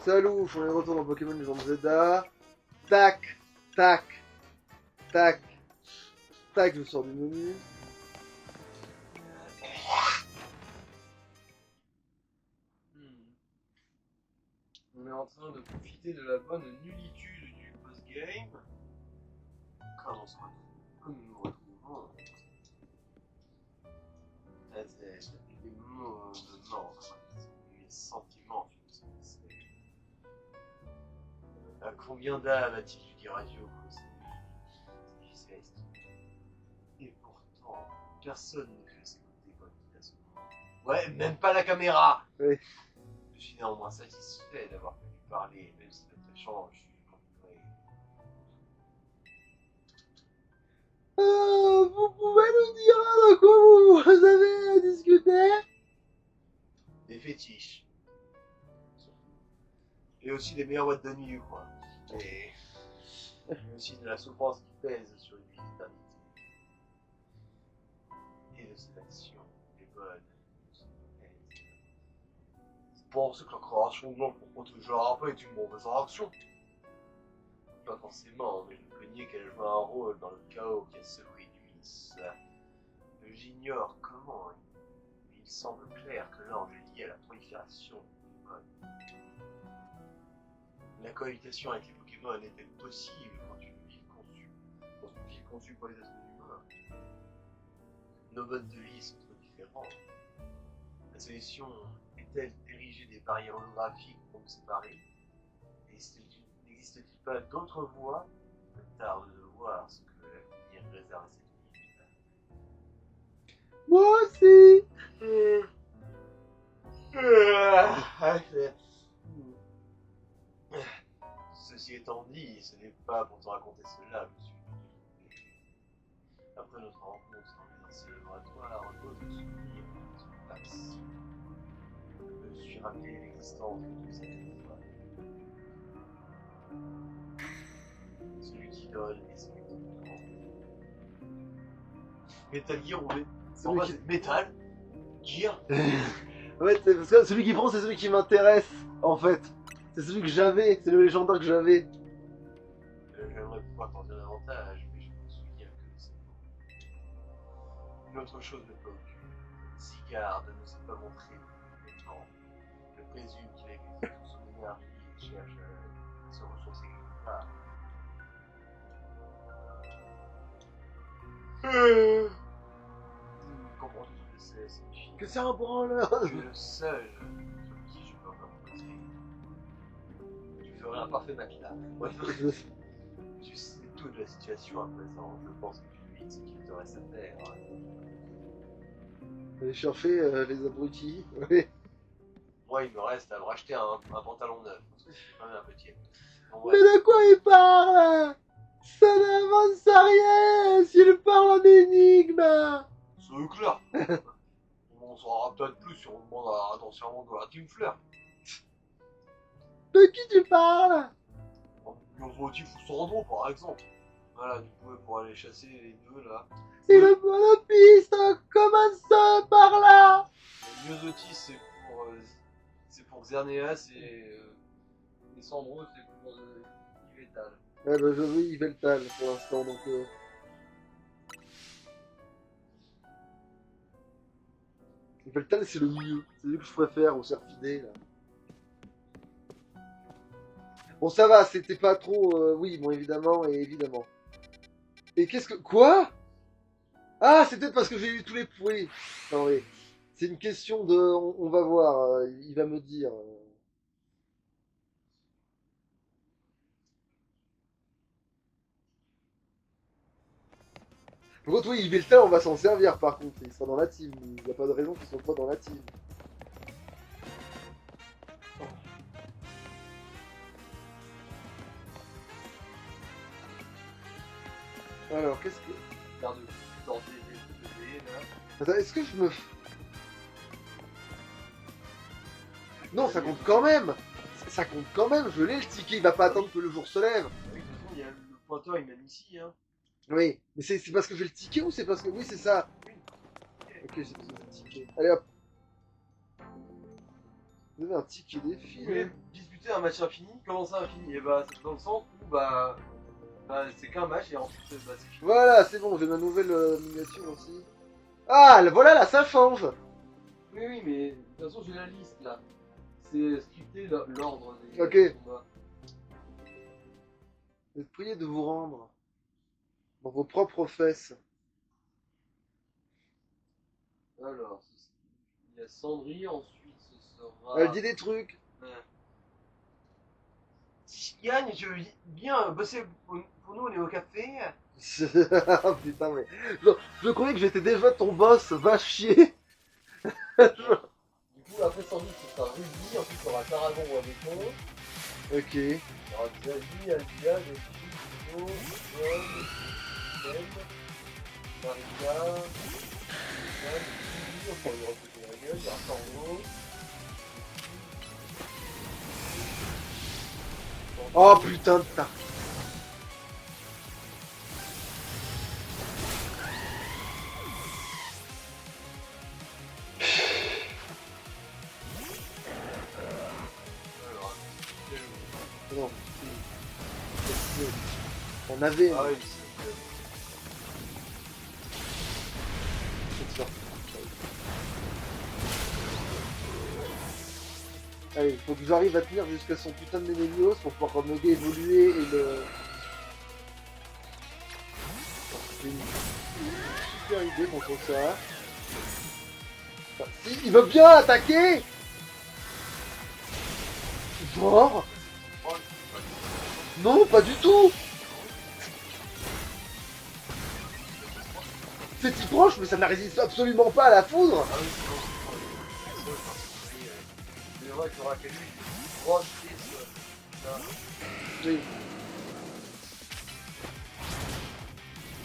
Salut, on est de retour dans Pokémon Legends Zelda. Tac, tac, tac, tac, je sors du menu. On est en train de profiter de la bonne nullitude du post-game. Comme nous nous retrouvons. La Z, les mots de mort, mes sentiments finalement. À combien d'âmes a-t-il dit radio Céleste? Et pourtant, personne ne fait s'écouter quand il a ce moment. Ouais, même pas la caméra. Oui. Je suis néanmoins satisfait d'avoir pu lui parler, même si notre échange fut complet. Vous pouvez nous dire de quoi vous avez discuté? Des fétiches. Et aussi des meilleures boîtes de nuit du coin. Et aussi de la souffrance qui pèse sur une vie d'éternité. Et de ses actions, les bonnes, de ses mauvaises. C'est pour ça que la création de l'homme pour protéger la paix est une mauvaise action. Pas forcément, mais je peux nier qu'elle joue un rôle dans le chaos qui a secoué Nuis. J'ignore comment, mais il semble clair que l'ange est lié à la prolifération des Pokémon. La cohabitation avec les Pokémon est-elle possible dans une ville conçue pour les êtres humains? Nos modes de vie sont trop différents. La solution est-elle d'ériger des barrières holographiques pour nous séparer? N'existe-t-il pas d'autres voies? Il me tarde de voir ce que l'avenir réserve à cette ville. Moi aussi. Ceci étant dit, ce n'est pas pour te raconter cela que je suis venu. Après notre rencontre dans les anciens laboratoires, d'autres souvenirs se passent. Je me suis rappelé l'existence de tous ces étoiles. Celui qui donne et celui qui prend. Metal Gear ou Metal Gear. Ouais, c'est parce que celui qui prend, c'est celui qui m'intéresse, en fait. C'est celui que j'avais, c'est le légendaire que j'avais. J'aimerais pouvoir t'en dire davantage, mais je me souviens que c'est bon. Une autre chose me préoccupe. Sigard ne nous a pas montré le temps. Je présume qu'il a épuisé toute son énergie et cherche à se ressourcer quelque part. Comprends-tu ce que c'est, signifie Que c'est un branleur. Tu es le seul sur qui je peux m'imposer. Tu ferais un parfait matelas. Ouais. Tu sais tout de la situation à présent. Je pense que tu vis ce qu'il te reste à faire. J'ai chauffé les abrutis. Ouais. Moi, il me reste à me racheter un pantalon neuf. Parce que c'est quand même un peu tiède. Bon, Mais de quoi il parle? Ça n'avance à rien s'il parle en énigme. c'est clair. On en saura peut-être plus si on demande à d'anciens membres de la Team Fleur. De qui tu parles? Yozotif ou Sandro, par exemple. Voilà, du coup, pour aller chasser les deux là. Il a pas la piste. Commence par là. Myosotis, c'est pour Xerneas et Sandro, c'est pour Yveltal. Ouais, bah je veux Yveltal pour l'instant, donc... Yveltal, c'est le mieux. C'est celui que je préfère au Serpidé, là. Bon, ça va, c'était pas trop... oui, bon, évidemment, et évidemment. Et qu'est-ce que... Quoi? Ah, c'est peut-être parce que j'ai eu tous les pouets. Non, oui. C'est une question de... On va voir, il va me dire... Par contre, oui, Yveltal, on va s'en servir, par contre. Il sera dans la team. Il n'y a pas de raison qu'il soit pas dans la team. Alors, qu'est-ce que... Faire de tenter des là. Attends, est-ce que je me... Non, ça compte quand même. Ça compte quand même, je l'ai le ticket, il va pas attendre que le jour se lève. Oui, de toute façon, il y a le pointeur, il mène ici, hein. Oui, mais c'est parce que j'ai le ticket ou c'est parce que... Oui, c'est ça. Ok, c'est parce que j'ai le ticket. Allez hop. Vous avez un ticket défi, Oui, hein. 18 disputer un match infini. Comment ça infini? Et bah c'est dans le sens où c'est qu'un match et ensuite bah, c'est fini. Voilà, c'est bon, j'ai ma nouvelle miniature aussi. Ah, voilà la Saint-Fange. Oui, oui, mais de toute façon j'ai la liste là. C'est scripté l'ordre des Ok. combats. Vous êtes prié de vous rendre dans vos propres fesses. Alors, il y a Sandry, ensuite ce Elle sera. dit des trucs. Si je gagne, je veux bien bosser pour nous, on est au café. Ah, putain, mais. Je croyais que j'étais déjà ton boss, va chier. Du coup, après Sandry, ce sera Ruby, ensuite il y aura Tarragon ou Abéton. Ok. Il y aura Xavi, Alvia, Yoshi, Nico, John, Ben, Maria, Yann, Sylvie, enfin il y aura plus de la gueule, il y aura Tango. Oh putain de ta. Non. On avait. Ah oui, C'est ça. Allez, il faut que j'arrive à tenir jusqu'à son putain de Némélios pour pouvoir Noguer évoluer et le. C'est une super idée contre ça. Enfin, si, il veut bien attaquer. Genre. Non, pas du tout. C'est si proche, mais ça ne résiste absolument pas à la foudre. ah oui, C'est vrai qu'il y aura quelqu'un qui broche ça. Oui.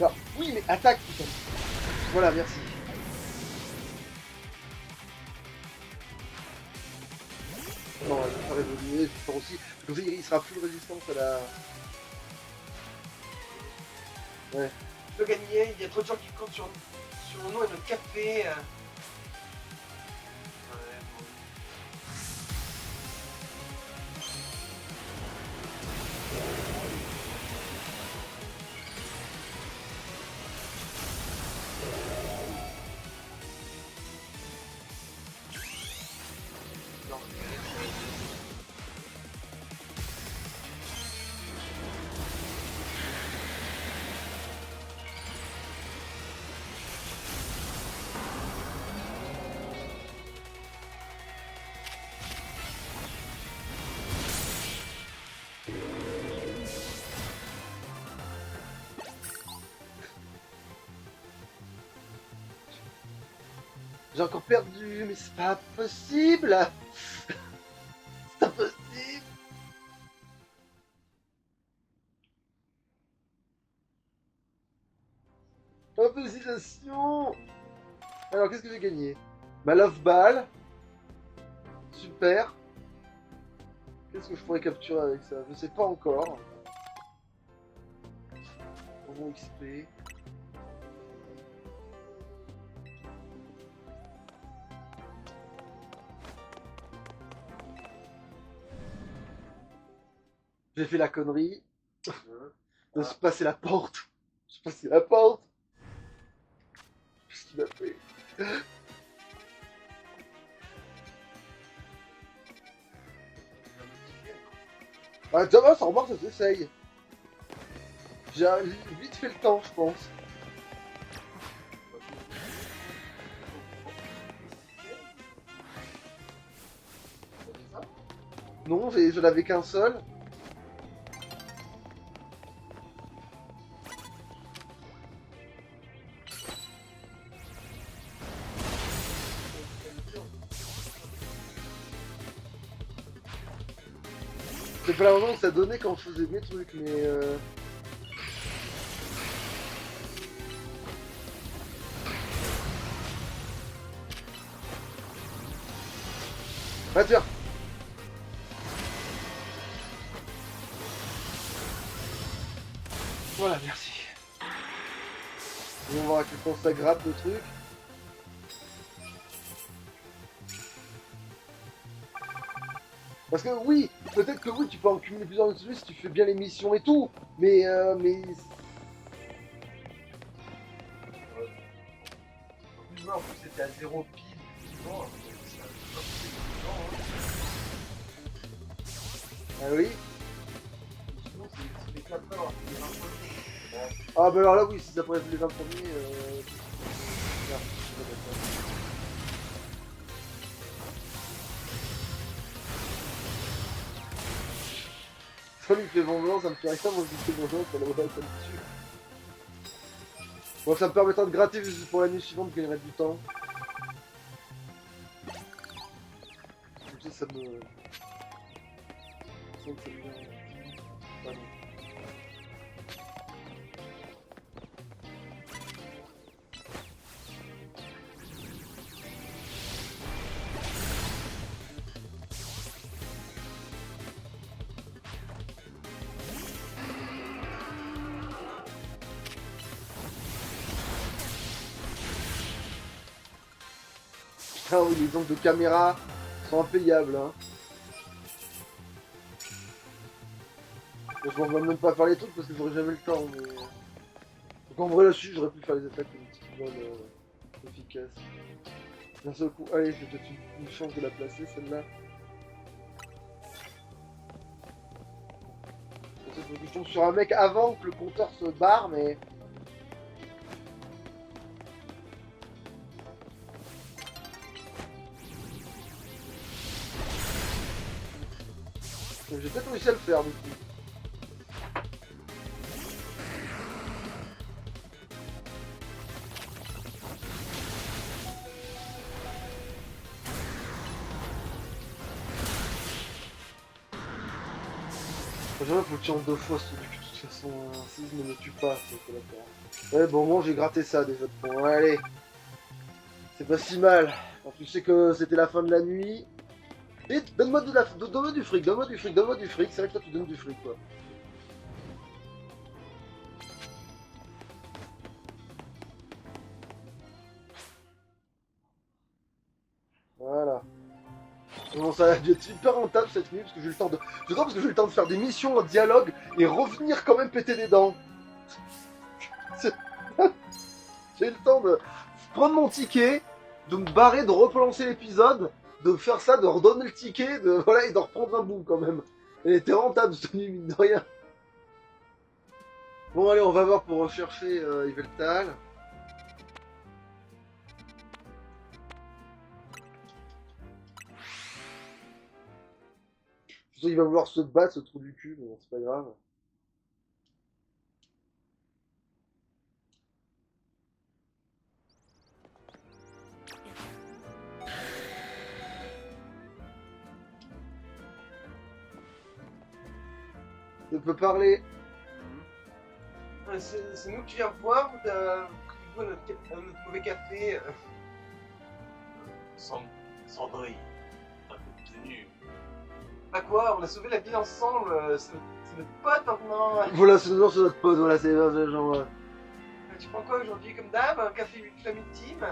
Non, oui, mais attaque, putain. Voilà, merci. Non, il va faire évoluer, je vais faire aussi. Comme ça, il sera plus résistant à la. Ouais. je peux gagner, il y a trop de gens qui comptent sur nous et notre café. Ouais, bon. Non, J'ai encore perdu, mais c'est pas possible. C'est pas possible. Imposition. Alors, qu'est-ce que j'ai gagné? Ma love ball. Super. Qu'est-ce que je pourrais capturer avec ça? Je sais pas encore. Bon XP. J'ai fait la connerie de se passer la porte. Je passé la porte. Qu'est-ce qu'il a fait? Ah, ça va, ça remarque, ça s'essaye. J'ai vite fait le temps, je pense. Non, je n'avais qu'un seul. C'est pas la moment que ça donnait quand je faisais mes trucs, mais Ah tiens. Voilà, merci. On va voir à quel point ça gratte le truc. Parce que oui, peut-être que oui, tu peux en cumuler plusieurs de celui si tu fais bien les missions et tout, mais En plus, ouais, en plus c'était à 0 pile, effectivement. Donc, c'est un peu ah oui. sinon, c'est les 4 heures, c'est les 20 premiers. Bon, Ah bah alors là oui, si ça pourrait être les 20 premiers, merde, je suis pas d'accord. Ça lui fait bonjour, ça me fait rien, moi je lui fais bonjour, ça le ça me tue. Bon, ça me permettra de gratter juste pour la nuit suivante, je gagnerai du temps. Comme ça me... Ça me fait bien. Pardon. Ah oui, les angles de caméra sont impayables, hein. Je m'en vais même pas faire les trucs parce que j'aurais jamais le temps, mais... Donc en vrai là-dessus, j'aurais pu faire les attaques une petite bonne efficaces. D'un seul coup, allez, j'ai peut-être une chance de la placer, celle-là. Il faut que je tombe sur un mec avant que le compteur se barre, mais... J'ai peut-être réussi à le faire, du coup. Faut le tuer en 2 fois, ce truc, de toute façon, si je ne me tue pas, c'est d'accord. Ouais, bon, moi j'ai gratté ça déjà de points. Allez, c'est pas si mal. En plus, je sais que c'était la fin de la nuit. Et donne-moi donne-moi du fric, donne-moi du fric, donne-moi du fric. C'est vrai que toi tu donnes du fric, quoi. Voilà. Bon, ça a dû être super rentable cette nuit parce que j'ai eu le temps de. Je crois parce que j'ai eu le temps de faire des missions en dialogue et revenir quand même péter des dents. J'ai eu le temps de prendre mon ticket, de me barrer, de relancer l'épisode, de faire ça, de redonner le ticket, de voilà, et de reprendre un bout quand même. Elle était rentable cette nuit, mine de rien. Bon allez, on va voir pour rechercher Yveltal. De toute façon, il va vouloir se battre, ce trou du cul, mais bon, c'est pas grave. Je peux parler. C'est nous que tu viens voir ou t'as pris notre mauvais café Cendrille, un peu de tenue. Bah quoi, on a sauvé la ville ensemble, c'est notre pote maintenant. Voilà, c'est notre pote, voilà, c'est genre. Tu prends quoi aujourd'hui comme d'hab? Un café famille team?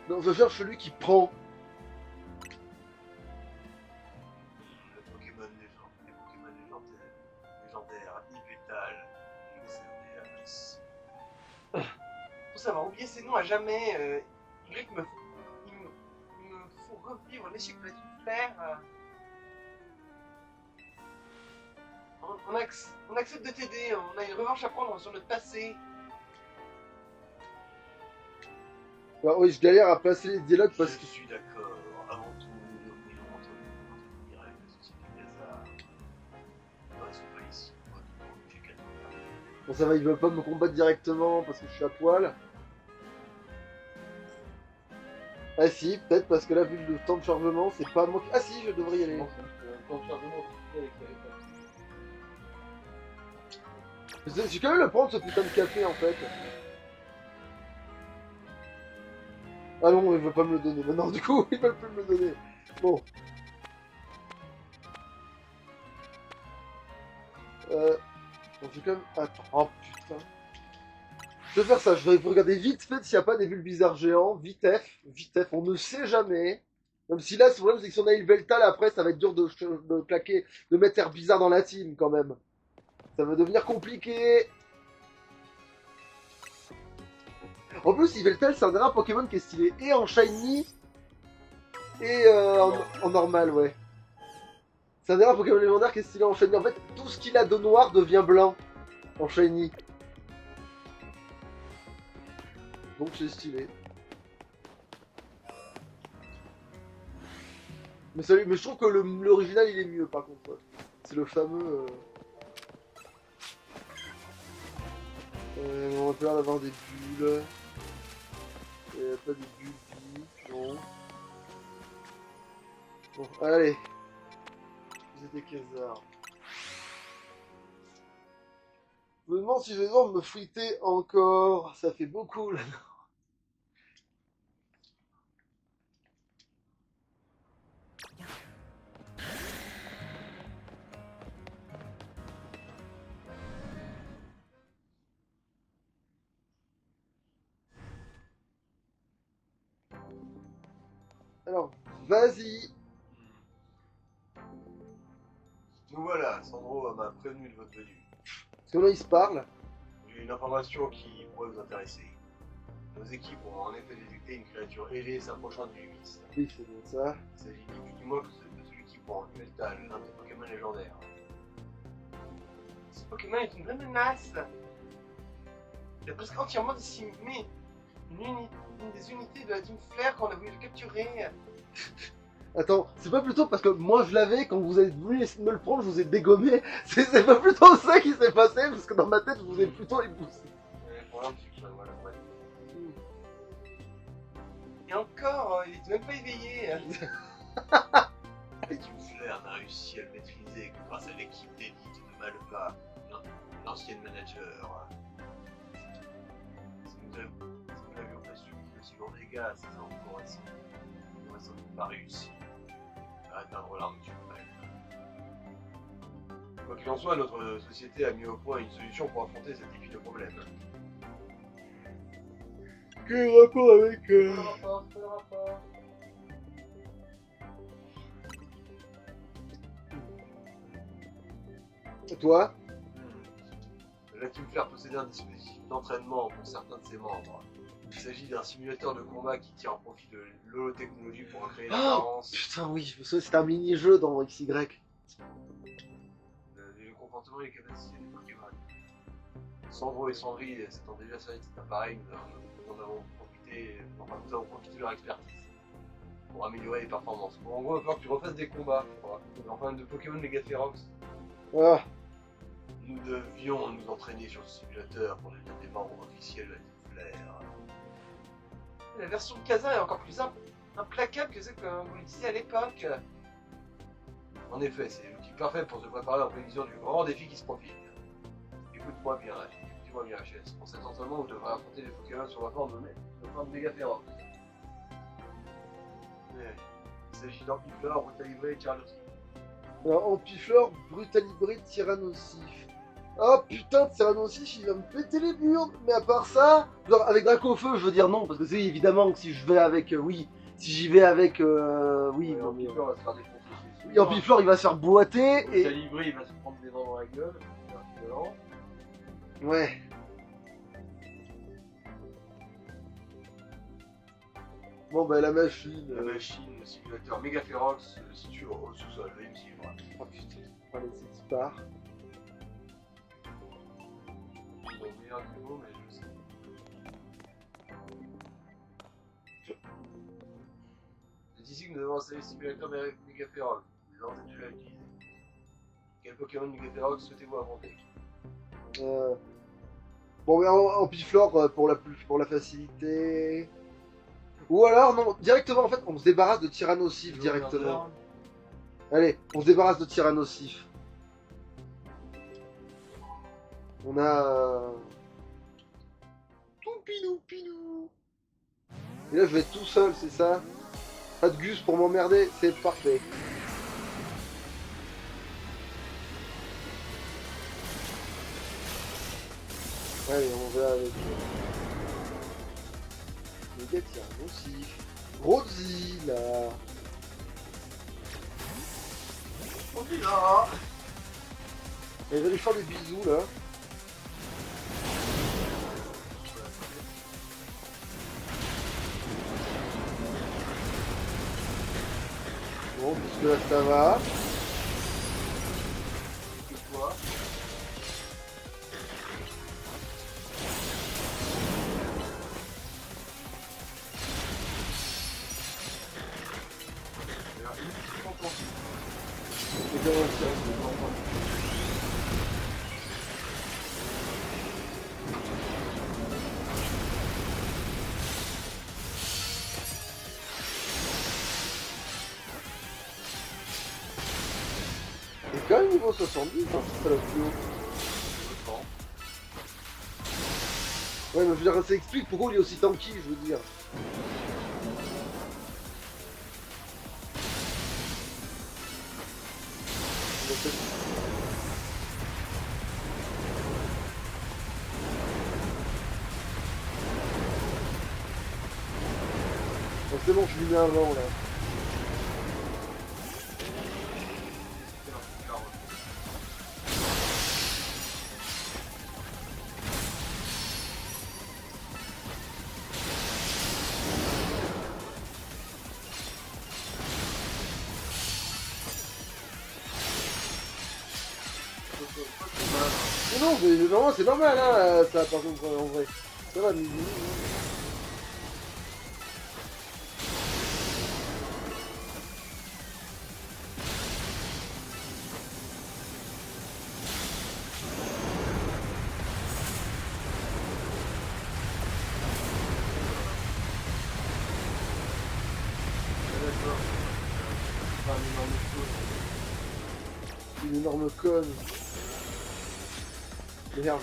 Non, je cherche celui qui prend. Le Pokémon légendaire, Yveltal, Xerneas. Faut savoir oublier ces noms à jamais. Y il me faut revivre l'échec de la Claire. On accepte de t'aider, on a une revanche à prendre sur notre passé. Alors, oui, je galère à placer les dialogues parce Je que. suis d'accord. Avant tout, nous devrions entretenir avec la société Gaza. Nous ne restons pas ici. J'ai quelqu'un. Bon, ça va, ils veulent pas me combattre directement parce que je suis à poil. Ah si, peut-être parce que là, vu le temps de chargement, c'est pas moi qui... Ah si, je devrais y aller. Quand tu as vraiment avec J'ai quand même le prendre ce putain de café en fait. Ah non, il veut pas me le donner. Maintenant, du coup, ils veulent plus me le donner. Bon. Donc j'ai quand même... Attends, oh putain. Je vais faire ça, je vais regarder vite fait s'il n'y a pas des bulles bizarres géants. Vitef, on ne sait jamais. Même si là, le problème, c'est que si on a Yveltal, après, ça va être dur de claquer, de mettre Air Bizarre dans la team, quand même. Ça va devenir compliqué. En plus, Yveltal, c'est un des rares Pokémon qui est stylé et en Shiny et en normal, ouais. C'est un des rares Pokémon légendaire qui est stylé en Shiny. En fait, tout ce qu'il a de noir devient blanc en Shiny. Donc c'est stylé. Mais je trouve que l'original il est mieux par contre. Ouais. C'est le fameux. On va pas l'air d'avoir des bulles. Il n'y a pas de bulles, non. Bon, allez. Vous êtes des Khazars. Je me demande si je vais devoir me friter encore. Ça fait beaucoup là. Alors, vas-y. Donc voilà, Sandro m'a prévenu de votre venue. Parce que là, il se parle. J'ai une information qui pourrait vous intéresser. Nos équipes ont en effet détecté une créature ailée s'approchant du Lumis. Oui, c'est bien ça. Il s'agit ni plus ni moins que de celui qui prend en Yveltal, l'un des Pokémon légendaires. Ce Pokémon est une vraie menace. Il a presque entièrement décimé une des unités de la Team Flare qu'on a voulu le capturer. Attends, c'est pas plutôt parce que moi je l'avais, quand vous êtes venu essayer de me le prendre, je vous ai dégommé. C'est pas plutôt ça qui s'est passé, parce que dans ma tête, je vous ai plutôt époussé. Pour l'un, c'est ça, voilà, ouais. Et encore, il était même pas éveillé. La Team Flare n'a réussi à le maîtriser que grâce à l'équipe d'élite de Malva, l'ancienne manager. Si nous n'avions pas subi de si grands dégâts, ces enfants n'auraient sans doute pas réussi à atteindre l'arme du mal. Quoi qu'il en soit, notre société a mis au point une solution pour affronter cet épineux problème. Quel rapport avec. Quel rapport. Toi? La Team Flare possédait un dispositif d'entraînement pour certains de ses membres. Il s'agit d'un simulateur de combat qui tire profit de l'holotechnologie pour en créer l'apparence. Putain, oui, je me souviens, c'était un mini-jeu dans XY. Le comportement et les capacités des Pokémon. Sandro et Sandry s'étant déjà servis de cet appareil, nous avons profité de leur expertise pour améliorer les performances. Bon, en gros, il va falloir que tu refasses des combats, je crois. Enfin, de Pokémon Megaferox. Ah, Nous devions nous entraîner sur ce simulateur pour devenir des membres officiels de la Team Flare. La version de Kazan est encore plus implacable que celle que vous le disiez à l'époque. En effet, c'est l'outil parfait pour se préparer en prévision du grand défi qui se profile. Écoute-moi bien, HS. Pour cet entraînement, vous devrez affronter les Pokémon sur la forme de Megaferox. Il s'agit d'Ampiflore, Brutalibré et Charlotte. alors Ampiflore, Brutalibré, Tyrannosif. Oh putain, Tyrannosif, il va me péter les burnes. Mais à part ça, genre avec Dracofeu, je veux dire non, parce que c'est évidemment que si je vais avec. Oui, si j'y vais avec. Oui, non, mais. Ampiflore va se faire défoncer. Oui, Ampiflore, il va se faire boiter et. Brutalibré, il va se prendre des dents dans la gueule. C'est violent. Ouais. Bon, bah la machine. La machine, le simulateur Megaferox se situe au sous-sol, veuillez me suivre. Oh putain, allez, c'est dispar. C'est mon meilleur niveau, mais je le sais. C'est ici que nous devons installer le simulateur Megaferox. Vous avez déjà utilisé. Quel Pokémon Megaferox souhaitez-vous affronter? Bon, mais Ampiflore pour la facilité. Ou alors, non, directement, en fait, on se débarrasse de Tyrannosif directement. Allez, on se débarrasse de Tyrannosif. On a. Tout pinou. Et là, je vais être tout seul, c'est ça? Pas de Gus pour m'emmerder, c'est parfait. Allez, on va avec. Les gars, Tyrannosif. Godzilla. On est là. Il va lui faire des bisous là. Bon, puisque là ça va. Que toi. Et comment ça Et quand même niveau 70, hein, c'est ça le plus haut. Ouais, mais je veux dire, ça explique pourquoi il est aussi tanky, je veux dire. Bon, c'est bon, je lui mets un vent là. Mais non, mais normalement c'est normal, hein, ça par contre en vrai. Ça va, Mimi. Une énorme conne. Merde.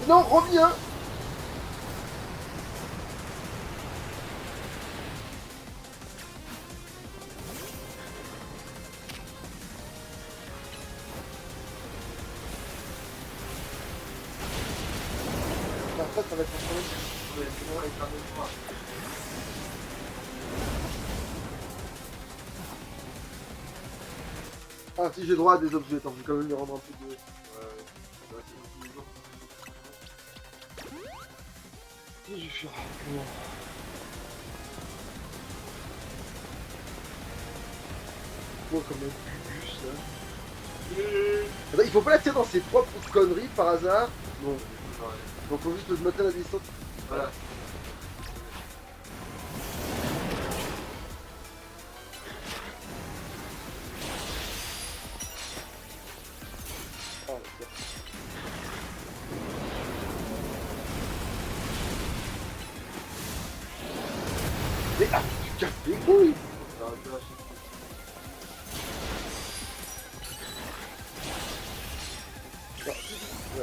Non, reviens. Après, ça va être un problème. Ouais, c'est bon, les cartes de toi. Ah, si j'ai droit à des objets, attends, je vais quand même lui rendre un peu de. Je vais faire comment? Quoi comme un bus là? Attends, il faut pas la tirer dans ses propres conneries par hasard. Bon, donc faut juste le noter à la distance. Voilà. Ah, d'accord. Mais ah, tu casses les couilles! Ah, ouais,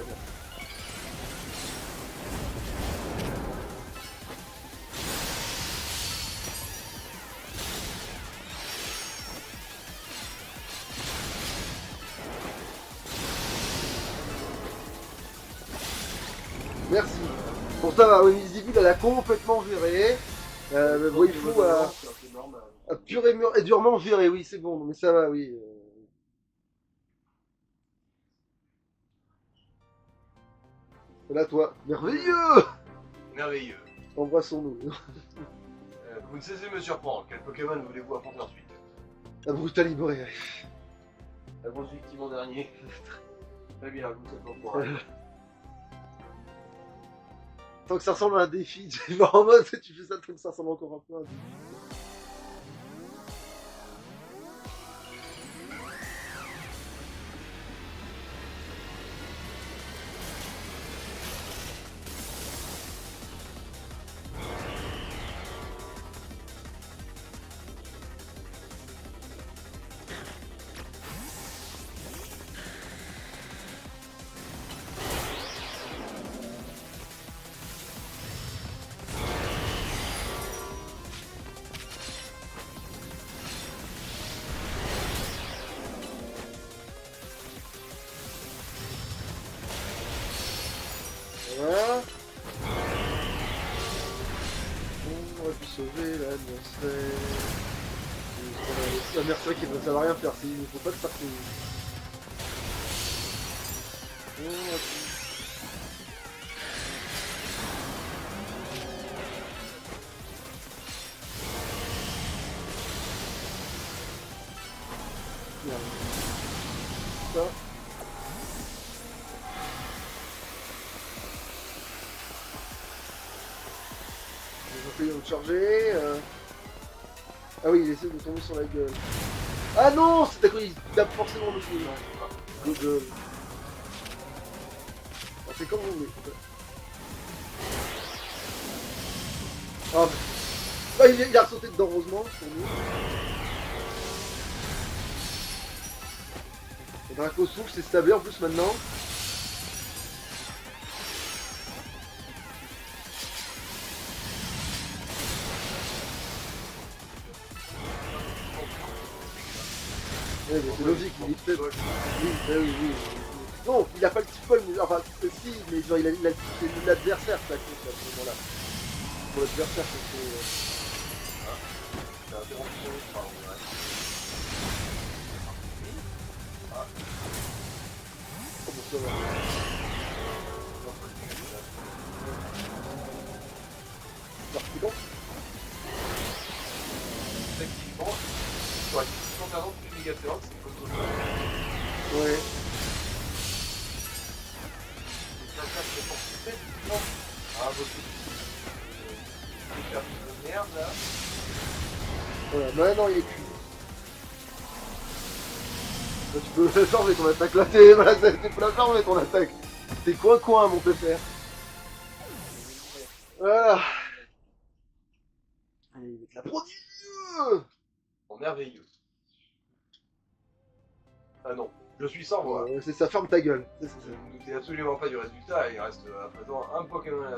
bien. Merci. Bon, ça va, oui, Zivil, elle a complètement viré. Mais bon, il faut pur et durement viré, oui, c'est bon, mais ça va, oui. Là, toi, merveilleux! Merveilleux. Embrassons-nous. Vous ne cessez de me surprendre. Quel Pokémon voulez-vous affronter ensuite? La brutalibrée. La grosse victime en dernier. Très bien, je vous souhaite bon courage. Tant que ça ressemble à un défi, tu vas en mode, tu fais ça tant que ça ressemble encore un peu à un défi. Voilà. sauver l'atmosphère. La mercenaire qui ça va rien faire, il ne faut pas le faire payer. Ça. Ils ont charger. Ah oui, il essaie de tomber sur la gueule. Ah non, c'est d'accord, il tape forcément le fou. Good. C'est comme vous voulez. Ah, bah, il a ressauté dedans, heureusement, pour nous. Et Draco souffle, c'est stablé en plus maintenant. Ouais, mais c'est logique, il est peut-être. Oui. Non, il a pas le petit poil, mais enfin, si, mais genre, il a c'est l'adversaire, ça compte à ce moment-là. Pour l'adversaire, c'est. C'est interrompu, pardon, ouais. Comment ça va? Parti bon? Effectivement, sur la question perdante plus mégaphérique, c'est comme ça. Ouais. C'est un cas qui est porté effectivement à invoquer des cartes de merde là. Voilà, maintenant il est cuit. Là, tu peux changer ton attaque là, voilà, t'es pas la fermer ton attaque. T'es coin mon pépère. Voilà. Allez, il va être la prodigieux. En merveilleux. Ah non, je suis sans voix. C'est ça, ferme ta gueule. C'est ça. Je ne me doutais absolument pas du résultat, il reste à présent un Pokémon à la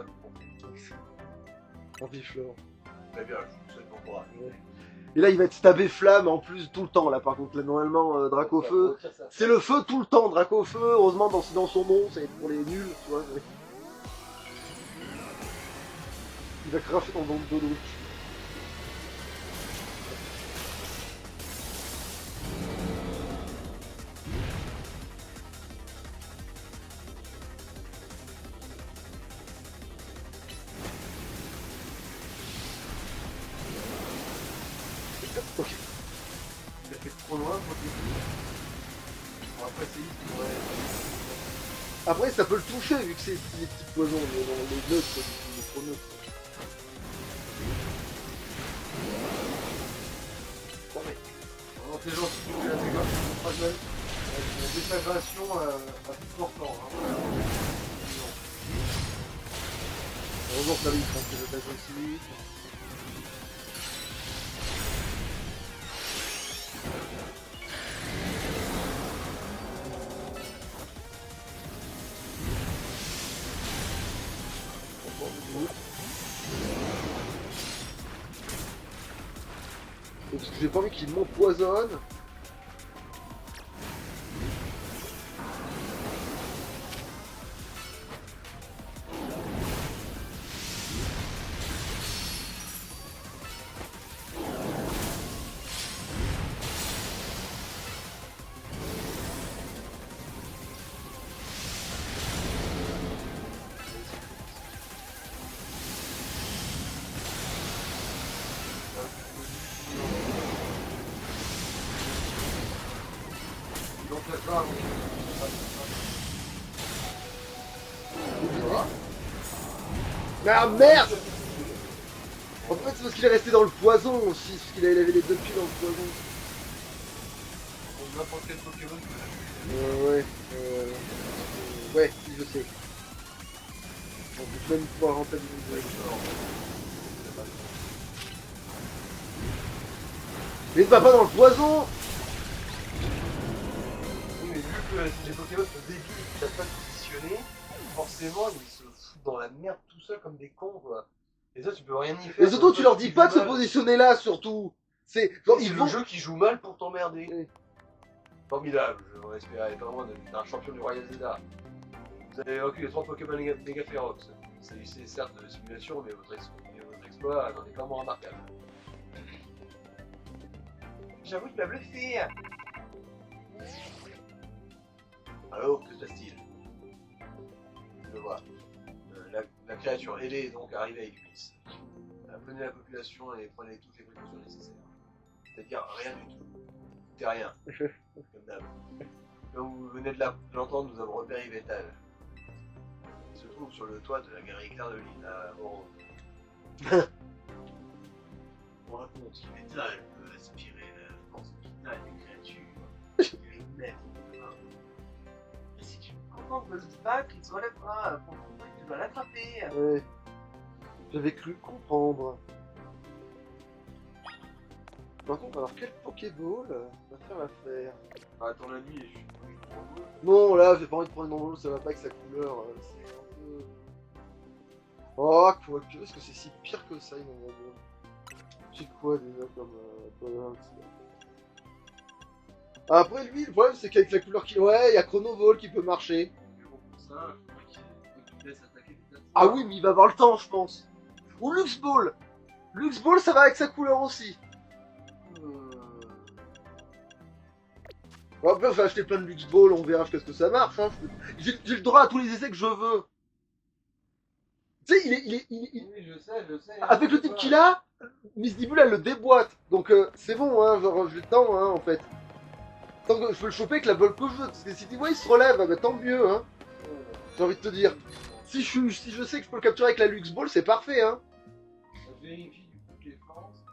En Flore. Très bien, je vous souhaite bon courage. Et là, il va être stabé flamme en plus tout le temps. Là, par contre, là, normalement, Draco feu. C'est le feu tout le temps, Draco feu. Heureusement, dans son nom, c'est pour les nuls, tu vois. Mais... il va cracher dans le dodo. Ok. Il a fait trop loin pour le début. Bon, après, c'est lui qui pourrait. Après, ça peut le toucher vu que c'est des petits poisons, mais dans les neutres, c'est trop neutre. Bon, mais. Vraiment, c'est gentil de jouer la dégâts. La déflagration à tout leur temps. Heureusement que ça lui prend ses attaques aussi. Parce que j'ai pas envie qu'il m'empoisonne. Donc là, Ah merde! En fait, c'est parce qu'il est resté dans le poison aussi, parce qu'il avait les deux pieds dans le poison. n'importe quel Pokémon. Ouais. Ouais, si je sais. On peut même pouvoir rentabiliser. Mais il va pas dans le poison! Oui, mais vu que les Pokémon sont débiles et qu'ils savent pas se positionner, forcément ils se foutent dans la merde tout seuls comme des cons quoi. Et ça tu peux rien y faire. Et surtout, tu leur dis pas de se positionner là, surtout! C'est genre, ils le vont. jeu qui joue mal pour t'emmerder. Oui. Formidable, je respecte vraiment d'un champion du Royal Zelda. Vous avez vaincu les 3 Pokémon méga féroces. C'est certes de la simulation, mais votre expérience exploit n'en est pas moins remarquable. J'avoue, tu m'as bluffé. Alors, que se passe-t-il? Je le vois. La créature ailée est donc arrivée avec Ulysse. Apprenez la population et prenez toutes les précautions nécessaires. C'est-à-dire rien du tout. C'est rien. Comme d'hab. Comme vous venez de l'entendre, nous avons repéré Yvetal. Il se trouve sur le toit de la galerie Claire de Lune à Oro. On raconte qu'Yvetal peut aspirer la force vitale des créatures. Et les mettre en main. Et si tu me contentes de le battre, il se relèvera pour montrer que tu dois l'attraper. Ouais. J'avais cru comprendre. Par contre, alors quel Pokéball va faire l'affaire? Bah, ton ami est juste trop beau. Non, là, j'ai pas envie de prendre une envol, ça va pas avec sa couleur. C'est un peu. Oh, quoi que, est-ce que c'est si pire que ça, une envol? J'ai quoi déjà comme Pokédex? Après, lui, le problème, c'est qu'avec la couleur qu'il. Ouais, il y a Chronovol qui peut marcher. Mais bon, pour ça, je crois qu'il laisse attaquer peut-être. Ah oui, mais il va avoir le temps, je pense. Ou Luxball. Luxball, ça va avec sa couleur aussi. Bon, après, je vais acheter plein de Luxball, on verra jusqu'à ce que ça marche. Hein. J'ai le droit à tous les essais que je veux. Tu sais, Oui, je sais. avec le type qu'il a, Miss Dibule, elle le déboîte. Donc, c'est bon, hein, genre, j'ai le temps, hein, en fait. Tant que je peux le choper avec la balle que je veux. Parce que si tu vois, il se relève, bah, tant mieux, hein. J'ai envie de te dire. Si je sais que je peux le capturer avec la Luxball, c'est parfait, hein. Je vérifie du coup les défenses.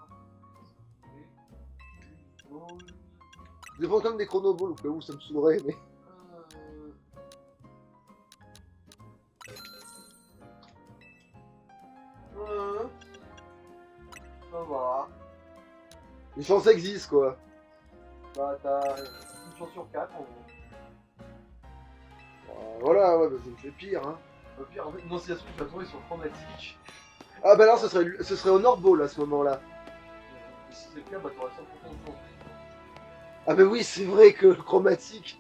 Je défends comme des chronoballs au cas où ça me saoulerait, mais. Ça va. Les chances existent, quoi. Bah, t'as une chance sur 4 en gros. Voilà, ouais, bah, ça me fait pire, hein. Au pire, en fait, non, si ça se trouve, tu vas tomber sur chromatique. Ah bah là, ce serait au Nord-Ball à ce moment-là. Et si c'est le cas, bah, t'auras 100% de chance. Ah bah oui, c'est vrai que le chromatique...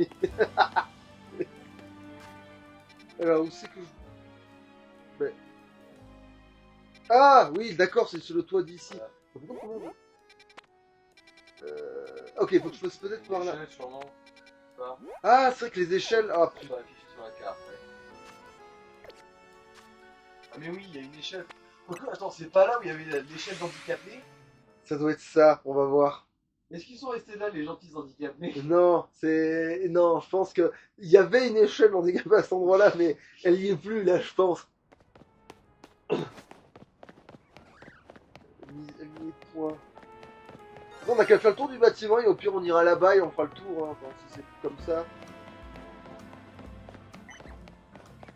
Alors, où c'est que je... Ouais. Ah oui, d'accord, c'est sur le toit d'ici. Voilà. Ok, faut que je passe peut-être par là. Échelle, sûrement. Pas. Ah, c'est vrai que les échelles... Ah, Tu vas afficher sur la carte, ouais. Ah, mais oui, il y a une échelle. Attends, c'est pas là où il y avait l'échelle d'handicapés? ça doit être ça, on va voir. Est-ce qu'ils sont restés là, les gentils handicapés? Non, c'est... Non, je pense que... Il y avait une échelle handicapée à cet endroit-là, mais elle y est plus, là, je pense. Elle y est point. On a qu'à faire le tour du bâtiment et au pire on ira là-bas et on fera le tour, hein, enfin, si c'est comme ça.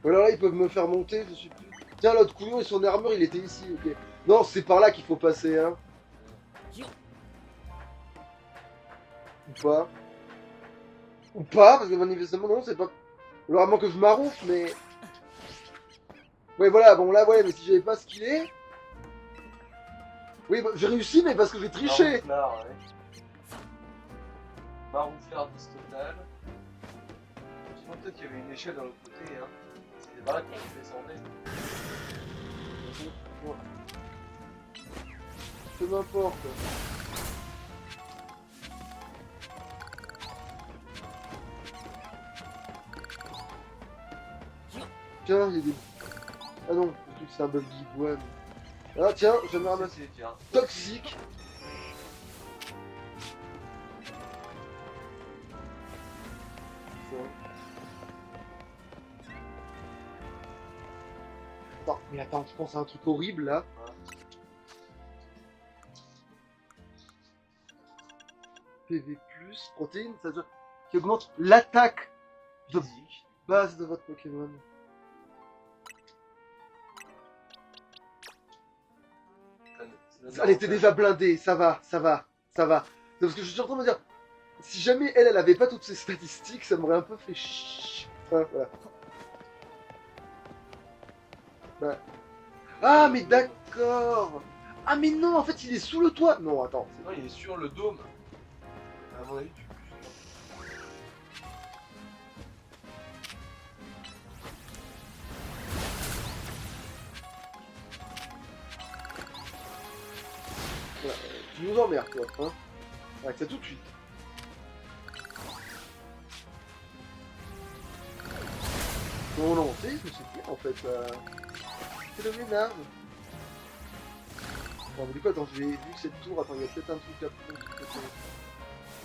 Voilà, là ils peuvent me faire monter, je suis plus... Tiens, l'autre couillon et son armure, il était ici, ok. Non, c'est par là qu'il faut passer, hein. Ou pas. Ou pas, parce que manifestement, non, c'est pas... Alors, à moins que je m'arrouffe, mais... Ouais, voilà, bon, là, ouais, mais si j'avais pas ce qu'il est... Oui, bah, j'ai réussi, mais parce que j'ai triché. Marouflard, ouais. Marouflard distotal. Sinon, peut-être qu'il y avait une échelle dans l'autre côté, hein. C'était par là qu'on descendait. Peu m'importe. Tiens, il y a des... Ah non, je trouve que c'est un bug d'iguane. Ah tiens, je me ramasse. Tiens. Toxique. Ça. Attends, mais attends, je pense à un truc horrible là. PV+, protéine, ça veut dire qui augmente l'attaque de Physique. base de votre Pokémon. Elle était déjà blindée, ça va, ça va, ça va. Parce que je suis en train de me dire, si jamais elle avait pas toutes ces statistiques, ça m'aurait un peu fait chier. Voilà. Bah. Ah, mais d'accord. Ah, mais non, en fait, il est sous le toit. Non, attends. Non, il est sur le dôme. À mon avis, tu... nous emmerdes, toi, hein. Arrête ça tout de suite. Non, non, c'est bien, en fait, c'est le ménage. Bon, du coup, attends, j'ai vu que cette tour, attends, il y a peut-être un truc à prendre,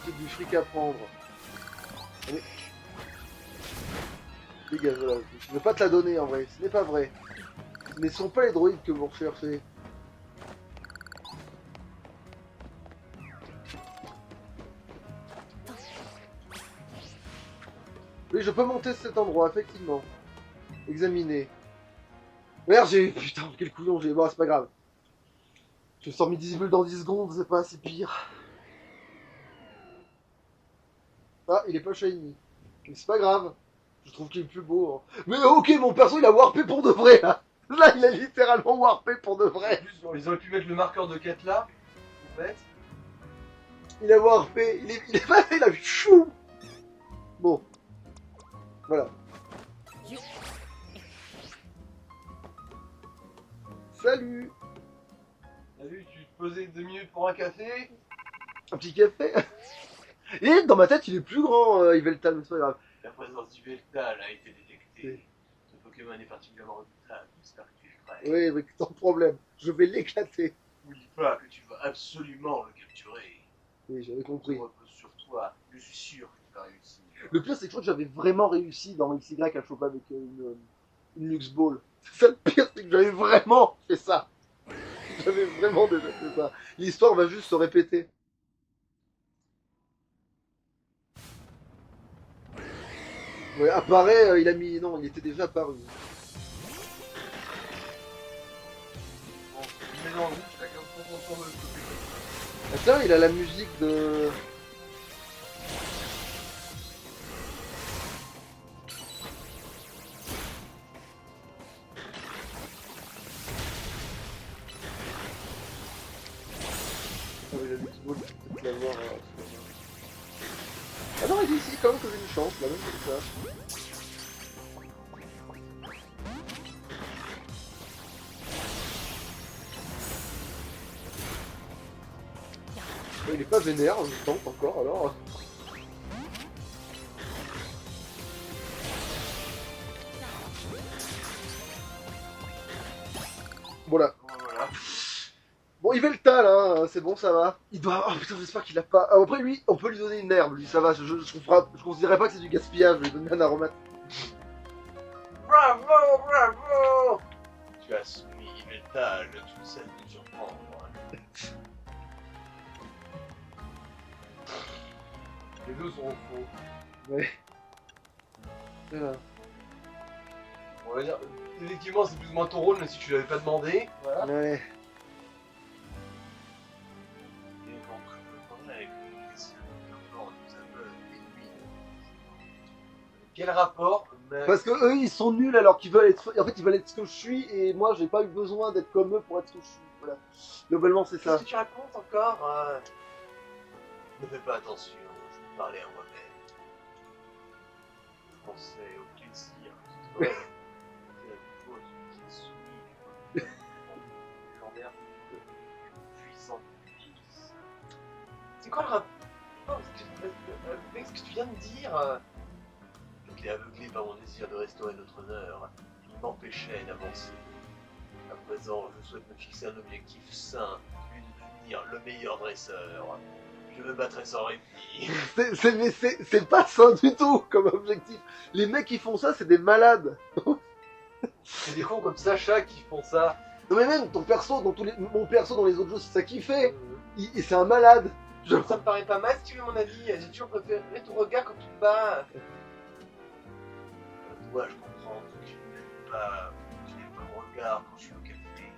peut-être du fric à prendre. Allez. Dégage, voilà, je vais pas te la donner, en vrai, ce n'est pas vrai. Mais ce sont pas les droïdes que vous recherchez. Oui, je peux monter cet endroit, effectivement. Examiner. Merde, j'ai... Putain, quel couillon j'ai... Bon, c'est pas grave. Je sors mes 10 bulles dans 10 secondes, c'est pas assez pire. Ah, il est pas shiny. Mais c'est pas grave. Je trouve qu'il est plus beau. Hein. Mais ok, mon perso, il a warpé pour de vrai, là. Là, il a littéralement warpé pour de vrai. En plus, ils auraient pu mettre le marqueur de quête là, en fait. Il a warpé. Il est pas... Il a vu chou. Bon. Voilà. Salut. T'as vu, tu te posais 2 minutes pour un café. Un petit café. Et dans ma tête, il est plus grand, Yveltal, mais c'est pas grave. La présence du Veltal a été détectée. Ce Pokémon est particulièrement redoutable. J'espère que tu le feras. Oui, mais sans problème. Je vais l'éclater. N'oublie pas que tu vas absolument le capturer. Oui, j'avais compris. Je repose sur toi. Je suis sûr que tu vas réussir. Le pire, c'est que je crois que j'avais vraiment réussi dans XY à choper avec une Lux Ball. C'est ça le pire, c'est que j'avais vraiment fait ça. J'avais vraiment déjà fait ça. L'histoire va juste se répéter. Ouais, apparaît, il a mis... Non, il était déjà apparu. Bon, je mets dans le groupe, t'as 15% sur le côté. Ah, tiens, il a la musique de... Ah oui, la Lux Ball, je peux peut-être l'avoir... Ah non, il est ici quand même que j'ai une chance, là, même comme ça. Il est pas vénère, je tente encore alors. Voilà. Voilà. Bon, Yveltal, hein, c'est bon, ça va. Il doit... Oh putain, j'espère qu'il a pas... Ah, après, lui, on peut lui donner une herbe, lui, ça va. Je considérerais pas que c'est du gaspillage, je vais lui donner un aromate. Bravo, bravo. Tu as soumis Veltal, tout ça de surprendre. Les deux sont faux. Ouais. Voilà. On va dire, effectivement, c'est plus ou moins ton rôle, même si tu l'avais pas demandé. Voilà. Ouais. Et donc, le problème, c'est que nous avons déduit. Quel rapport mais... Parce que eux, ils sont nuls alors qu'ils veulent être... En fait, ils veulent être ce que je suis, et moi, j'ai pas eu besoin d'être comme eux pour être ce que je suis. Voilà. Globalement, c'est ça. Qu'est-ce que tu racontes encore Ne fais pas attention, je vais parler à moi-même. Je pensais au plaisir que toi, c'est la chose qui est soumise. J'emmerde le puissant fils. C'est quoi le rapport avec ce que tu viens de dire J'étais aveuglé par mon désir de restaurer notre honneur. Il m'empêchait d'avancer. À présent, je souhaite me fixer un objectif sain, celui de devenir le meilleur dresseur. Je me battrai sans répit. C'est pas ça du tout comme objectif. Les mecs qui font ça, c'est des malades. C'est des cons comme Sacha qui font ça. Non mais même ton perso, mon perso dans les autres jeux, c'est ça qu'il fait. C'est un malade. Ça me paraît pas mal si tu veux mon avis. J'ai toujours préféré ton regard quand tu te bats. Toi, je comprends que tu n'aimes pas mon regard quand je suis au café.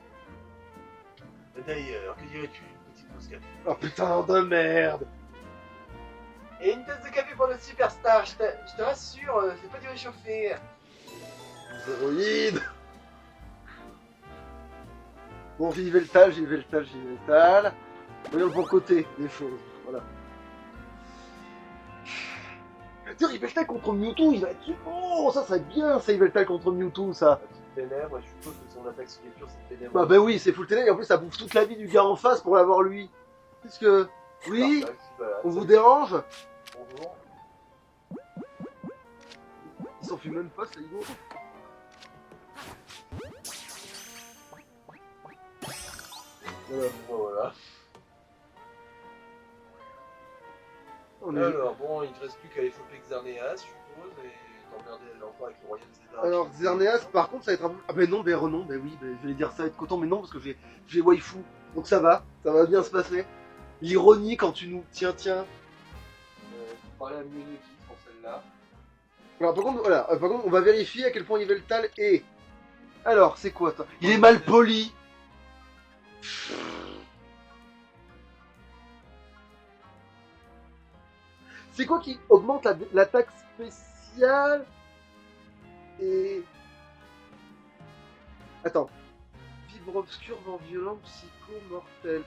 Mais d'ailleurs, que dirais-tu d'une petite pause café? Oh putain de merde. Et une tasse de café pour le superstar. Je te rassure, c'est pas du réchauffé. Zéroïde. Bon, j'ai Yveltal. Voyons le bon côté des choses. Voilà. Tiens, Yveltal contre Mewtwo, il va être... Oh, ça serait bien, ça, Yveltal contre Mewtwo, ça. Ténèbres, je suppose que son attaque signature c'est ténèbres. Bah oui, c'est full télé, et en plus ça bouffe toute la vie du gars en face pour l'avoir lui. Qu'est-ce que... Oui, Spartax, voilà, on vous salut. dérange? Bonjour. Il s'enfuit même pas, c'est rigolo. Voilà. Voilà. On est... Alors, bon, il ne te reste plus qu'à aller choper Xerneas, je suppose, et t'emmerder l'enfant avec le Royal Zeta. Alors, Xerneas, par contre, ça va être un... Ah ben non, ben Renon, ben oui, ben, je vais dire ça va être content, mais non, parce que j'ai waifu. Donc ça va bien se passer. L'ironie quand tu nous... Tiens, tiens. Faut parler à Mionotis pour celle-là. Alors par contre, voilà, par contre, on va vérifier à quel point Yveltal est... Alors, c'est quoi, toi? Il est mal poli. C'est quoi qui augmente l'attaque spéciale? Et... Attends. Vibre obscur, vent violent, psycho, mortel.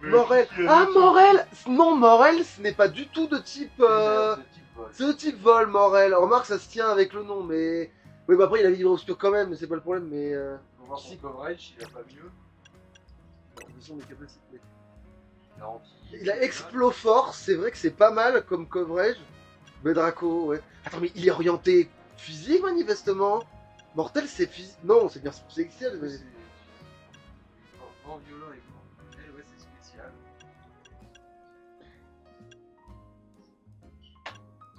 Morel. Ah, Morel. Non, Morel, ce n'est pas du tout de type... Ce type vol. C'est de type vol, Morel. Remarque, ça se tient avec le nom, mais... Oui, bah après, il a vibre obscur quand même, mais c'est pas le problème, mais... Faut voir son coverage, il a pas mieux. Quelles sont les capacités? Il a anti. Il a Exploforce, c'est vrai que c'est pas mal comme coverage. Mais Draco, ouais. Attends, mais il est orienté physique, manifestement. Mortel, c'est physique. Non, c'est bien spécial. Mais... C'est. Vent violent et mortel, ouais, c'est spécial.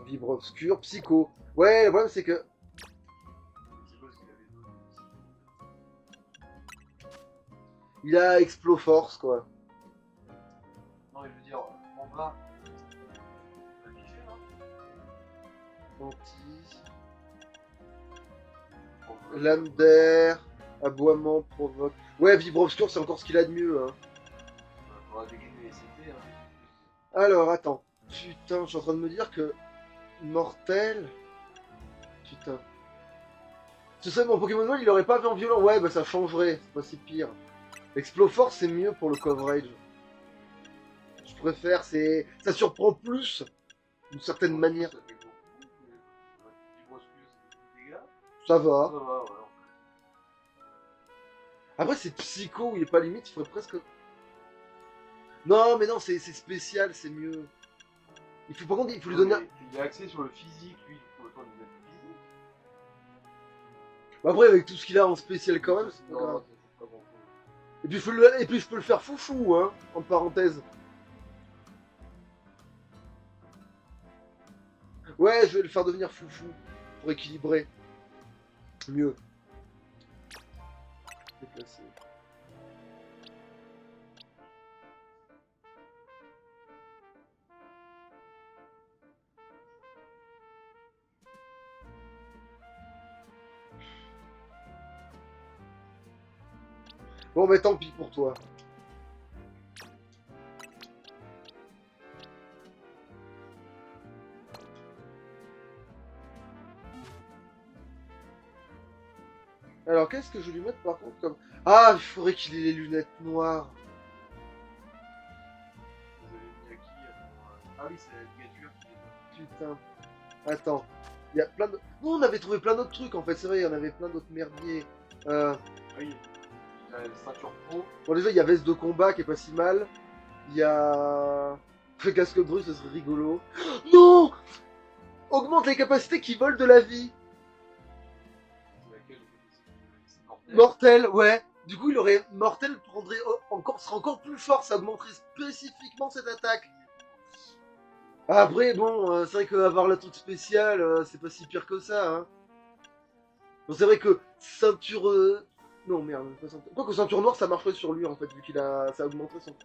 Vibre obscur, psycho. Ouais, le problème, c'est que... C'est quoi ce qu'il avait d'autre? Il a Exploforce, quoi. Non, mais je veux dire, en bas. On va afficher, non? Anti... Lame d'air... Aboiement, provoque... Ouais, vibre obscur, c'est encore ce qu'il a de mieux, hein. On va dégainer les CT, hein. Alors, attends. Putain, je suis en train de me dire que... Mortel... Putain. Ce serait mon Pokémon Ball, il aurait pas vent violent. Ouais, bah ça changerait, c'est pas si pire. Exploforce, c'est mieux pour le coverage. Je préfère, c'est... Ça surprend plus, d'une certaine manière. Ça fait beaucoup. Vibre obscur, c'est des dégâts. Ça Ça va. va, ouais. Après, c'est psycho, où il est pas limite, il faudrait presque... Non, mais non, c'est spécial, c'est mieux. Il faut, par contre, il faut lui donner... Il est axé sur le physique, lui. Il faut autant lui mettre physique. Bah, après, avec tout ce qu'il a en spécial quand même, c'est pas Non, grave. ça fait pas grand-chose. Et puis, et puis je peux le faire foufou, hein, en parenthèse. Ouais, je vais le faire devenir foufou, pour équilibrer. Mieux. Déplacer. Bon, mais tant pis pour toi. Alors, qu'est-ce que je vais lui mettre par contre comme... Ah, il faudrait qu'il ait les lunettes noires. Vous avez mis à qui Ah oui, c'est la ligature qui est. Putain. Attends. Il y a plein de... Nous, on avait trouvé plein d'autres trucs, en fait. C'est vrai, il y en avait plein d'autres merdiers. Oui. Il a la ceinture pro. Bon, déjà, il y a veste de combat qui est pas si mal. Il y a... Le casque brut, ce serait rigolo. Non! Augmente les capacités qui volent de la vie. C'est laquelle c'est mortel. Mortel, ouais. Du coup, il aurait... Mortel prendrait encore... serait encore plus fort. Ça augmenterait spécifiquement cette attaque. Après, bon, c'est vrai qu'avoir le truc spécial, c'est pas si pire que ça, hein. Bon, c'est vrai que ceinture... Non, merde, pas ceinture... Quoique ceinture noire, ça marcherait sur lui, en fait, vu qu'il a... Ça augmenterait son...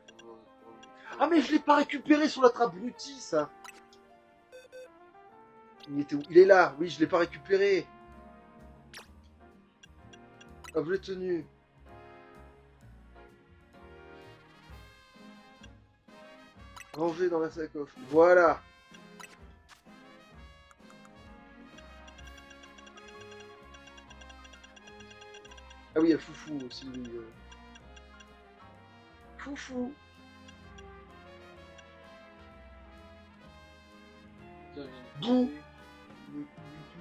Ah, mais je l'ai pas récupéré sur la trappe abruti, ça. Il était où? Il est là, oui, je l'ai pas récupéré. Objet tenu. Rangé dans la sacoche. Voilà. Ah oui, il y a Foufou aussi, oui. Foufou. D'où Mewtwo,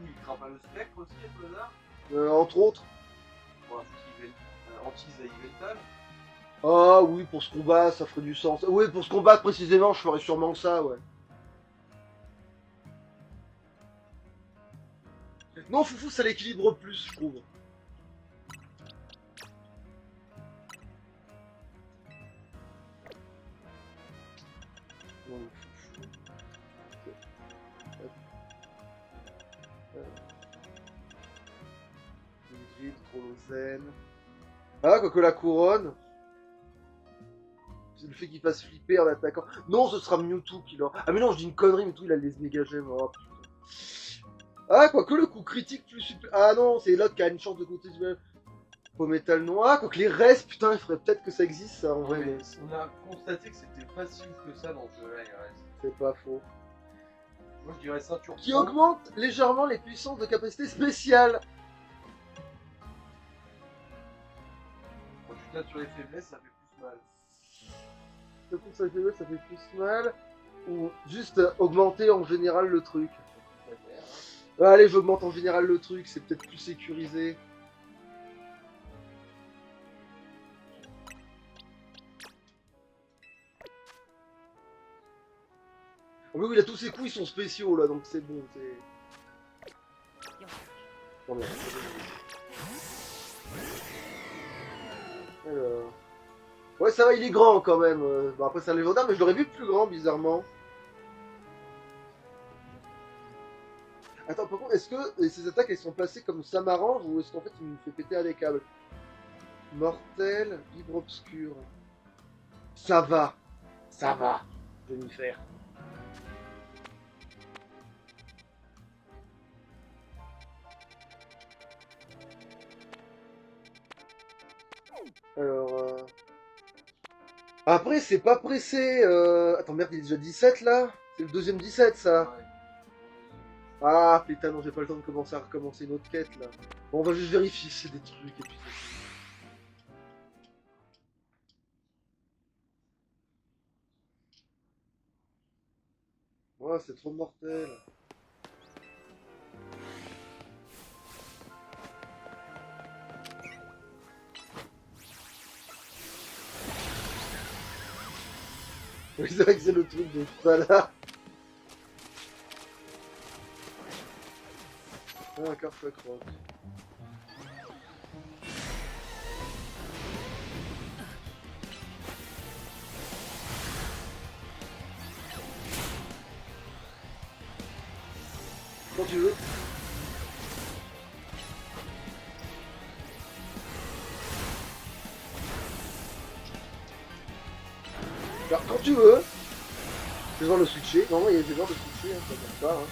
il craint pas le spectre aussi, à tout hasard. Entre autres. Bon, anti-Yveltal. Ah oui, pour ce combat, ça ferait du sens. Oui, pour ce combat précisément, je ferais sûrement ça, ouais. Non, Foufou, ça l'équilibre plus, je trouve. Non, Foufou. Hop. Ingrid, Chrolozène. Ah, quoique la couronne. C'est le fait qu'il fasse flipper en attaquant. Non, ce sera Mewtwo qui l'aura. Ah, mais non, je dis une connerie, Mewtwo il a les méga gemmes. Oh, putain. Ah, quoique le coup critique plus super. Ah non, c'est l'autre qui a une chance de côté du même. Au métal noir, quoique les restes, putain, il faudrait peut-être que ça existe ça en vrai. Mais on a constaté que c'était pas si ouf que ça dans ce jeu-là, il reste. C'est pas faux. Moi je dirais ceinture Qui pro. augmente légèrement les puissances de capacité spéciale. Quand tu tapes sur les faiblesses, ça fait plus mal. Ça fait ça fait- ça fait plus mal. Ou juste augmenter en général le truc. Allez, j'augmente en général le truc, c'est peut-être plus sécurisé. Oh, mais oui, il a tous ses coups, ils sont spéciaux là, donc c'est bon. Non, mais... Alors... Ouais, ça va, il est grand quand même. Bon, après, c'est un légendaire, mais je l'aurais vu plus grand, bizarrement. Attends, par contre, est-ce que ces attaques, elles sont placées comme ça m'arrange, ou est-ce qu'en fait, il me fait péter à des câbles? Mortel, libre obscur. Ça va. Ça va. Je vais m'y faire. Alors... Après, c'est pas pressé. Attends, merde, il est déjà 17 là? C'est le deuxième 17 ça. Ouais. Ah putain, non, j'ai pas le temps de commencer à recommencer une autre quête là. Bon, on va juste vérifier si c'est des trucs et puis c'est tout. Ouais, c'est trop mortel. Oui, c'est vrai que c'est le truc de Fala. Ah, carte croc. Quand tu veux. Alors, quand tu veux. Je vais voir le switcher. Non, il y a des gens de switcher, hein, ça marche pas. Hein.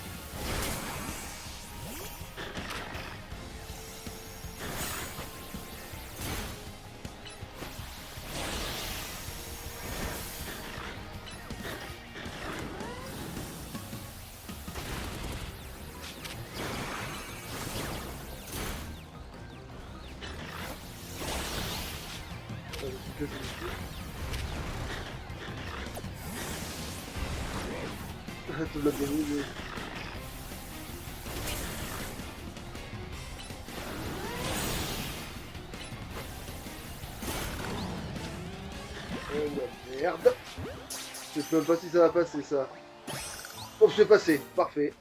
Ça, je suis que switcher. Tout le monde. Oh la merde. Je sais même pas si ça va passer ça. Oh, c'est passé, parfait.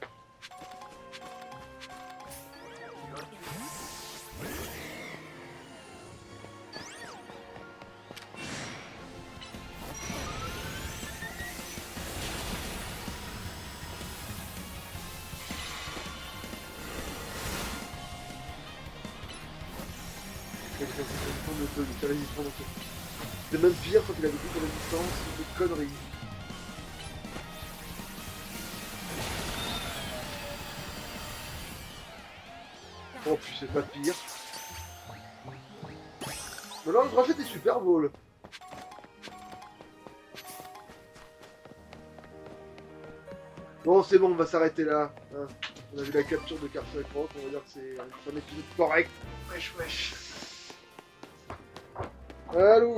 C'est même pire quand il avait plus de résistance, de conneries. Oh puis c'est pas pire. Mais alors le trajet est super beau. Bon c'est bon, on va s'arrêter là. Hein. On a vu la capture de Carson Croc, on va dire que c'est un épisode correct. Wesh, wesh. Allô.